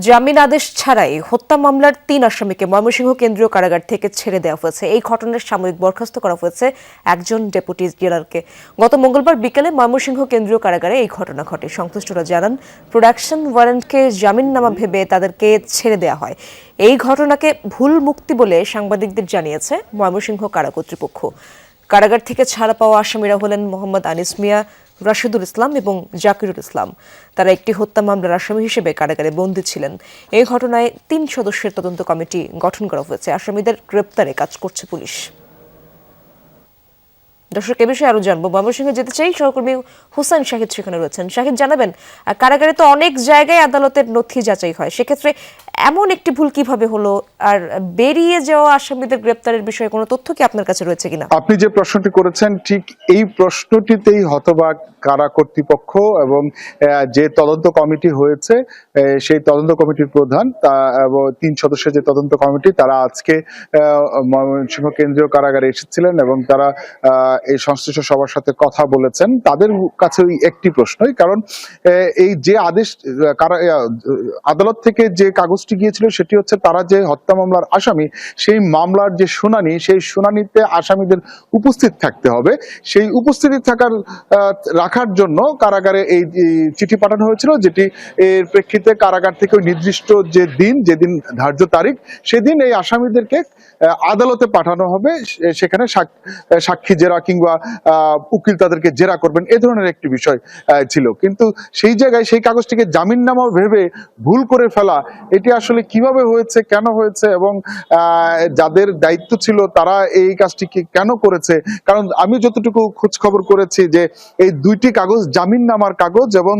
জামিন আদেশ ছাড়াই হত্যা মামলার ৩ আসামিকে ময়মনসিংহ কেন্দ্রীয় কারাগার থেকে ছেড়ে দেওয়া হয়েছে। এই ঘটনার সাময়িক বরখাস্ত করা হয়েছে একজন ডেপুটি জেলারকে। গত মঙ্গলবার বিকেলে ময়মনসিংহ কেন্দ্রীয় কারাগারে এই ঘটনা ঘটে। সংশ্লিষ্টরা জানান, প্রোডাকশন ওয়ারেন্টকে জামিননামা ভেবে তাদেরকে ছেড়ে দেওয়া হয়। এই ঘটনাকে ভুল মুক্তি বলে সাংবাদিকদের জানিয়েছে ময়মনসিংহ কারা কর্তৃপক্ষ। কারাগার থেকে ছাড়া পাওয়া আসামিরা হলেন মোহাম্মদ আনিস মিয়া, রাশিদুল ইসলাম এবং জাকিরুল ইসলাম। তারা একটি হত্যা মামলার আসামি হিসেবে কারাগারে বন্দী ছিলেন। এই ঘটনায় ৩ সদস্যের তদন্ত কমিটি গঠন করা হয়েছে। আসামিদের গ্রেপ্তারে কাজ করছে পুলিশ। দর্শক, এ বিষয়ে আরো জানবো, ময়মনসিংহে যেতে চাই, সহকর্মী হুসাইন শাহিদ সেখানে রয়েছেন। শাহিদ, জানাবেন, কারাগারে তো অনেক জায়গায় আদালতের নথি যাচাই হয়, সেক্ষেত্রে এমন একটি ভুল কিভাবে হলো? আর বেরিয়ে যাওয়া আসামিদের গ্রেপ্তারের বিষয়ে কোনো তথ্য কি আপনার কাছে রয়েছে কিনা? আপনি যে প্রশ্নটি করেছেন, ঠিক এই প্রশ্নটিতেই হতবাক কারা কর্তৃপক্ষ এবং যে তদন্ত কমিটি হয়েছে সেই তদন্ত কমিটির প্রধান এবং 3 সদস্যের যে তদন্ত কমিটি, তারা আজকে ময়মনসিংহ কেন্দ্রীয় কারাগারে এসেছিলেন এবং তারা এই সংশ্লিষ্ট সবার সাথে কথা বলেছেন। তাদের কাছে ওই একটি প্রশ্নই, কারণ এই যে আদেশ আদালত থেকে যে কাগজটি গিয়েছিল সেটি হচ্ছে তারা যে হত্যা মামলার আসামি, সেই মামলার যে শুনানি, সেই শুনানিতে আসামিদের উপস্থিত থাকতে হবে। সেই উপস্থিতি রাখার জন্য কারাগারে এই চিঠি পাঠানো হয়েছিল, যেটি এর প্রেক্ষিতে কারাগার থেকে নির্দিষ্ট যেদিন ধার্য তারিখ, সেদিন এই আসামিদেরকে আদালতে পাঠানো হবে। সেখানে সাক্ষী জেরা কিংবা উকিল তাদেরকে জেরা করবেন, এ ধরনের একটি বিষয় ছিল। কিন্তু সেই জায়গায় সেই কাগজটিকে জামিননামা ভেবে ভুল করে ফেলা, এটি আসলে কিভাবে হয়েছে, কেন হয়েছে এবং যাদের দায়িত্ব ছিল তারা এই কাজটি কেন করেছে? কারণ আমি যতটুকু খোঁজ খবর করেছি যে এই 2টি কাগজ, জামিননামার কাগজ এবং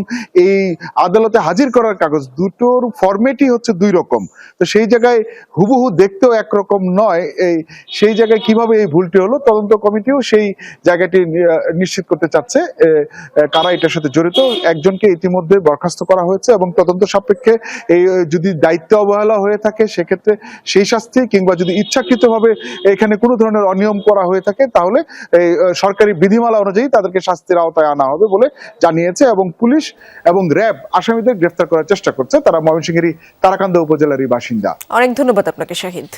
এই আদালতে হাজির করার কাগজ, দুটোর ফরম্যাটই হচ্ছে 2 রকম। তো সেই জায়গায় হুবহু দেখতেও একরকম নয়। সেই জায়গায় কিভাবে এই ভুলটি হলো, তদন্ত কমিটিও সেই জায়গাটি নিশ্চিত করতে চাচ্ছে কারা এটার সাথে জড়িত। একজনকে ইতিমধ্যে বরখাস্ত করা হয়েছে এবং তদন্ত সাপেক্ষে এই যদি দায়িত্ব অবহেলা হয়ে থাকে সেক্ষেত্রে সেই শাস্তি, কিংবা যদি ইচ্ছাকৃতভাবে এখানে কোনো ধরনের অনিয়ম করা হয়ে থাকে তাহলে এই সরকারি বিধিমালা অনুযায়ী তাদেরকে শাস্তির আওতায় আনা হবে বলে জানিয়েছে। এবং পুলিশ এবং র্যাব আসামিদের গ্রেফতার করার চেষ্টা করছে। তারা ময়মনসিংহেরই তারাকান্দা উপজেলারই বাসিন্দা। অনেক ধন্যবাদ আপনাকে শাহিদ।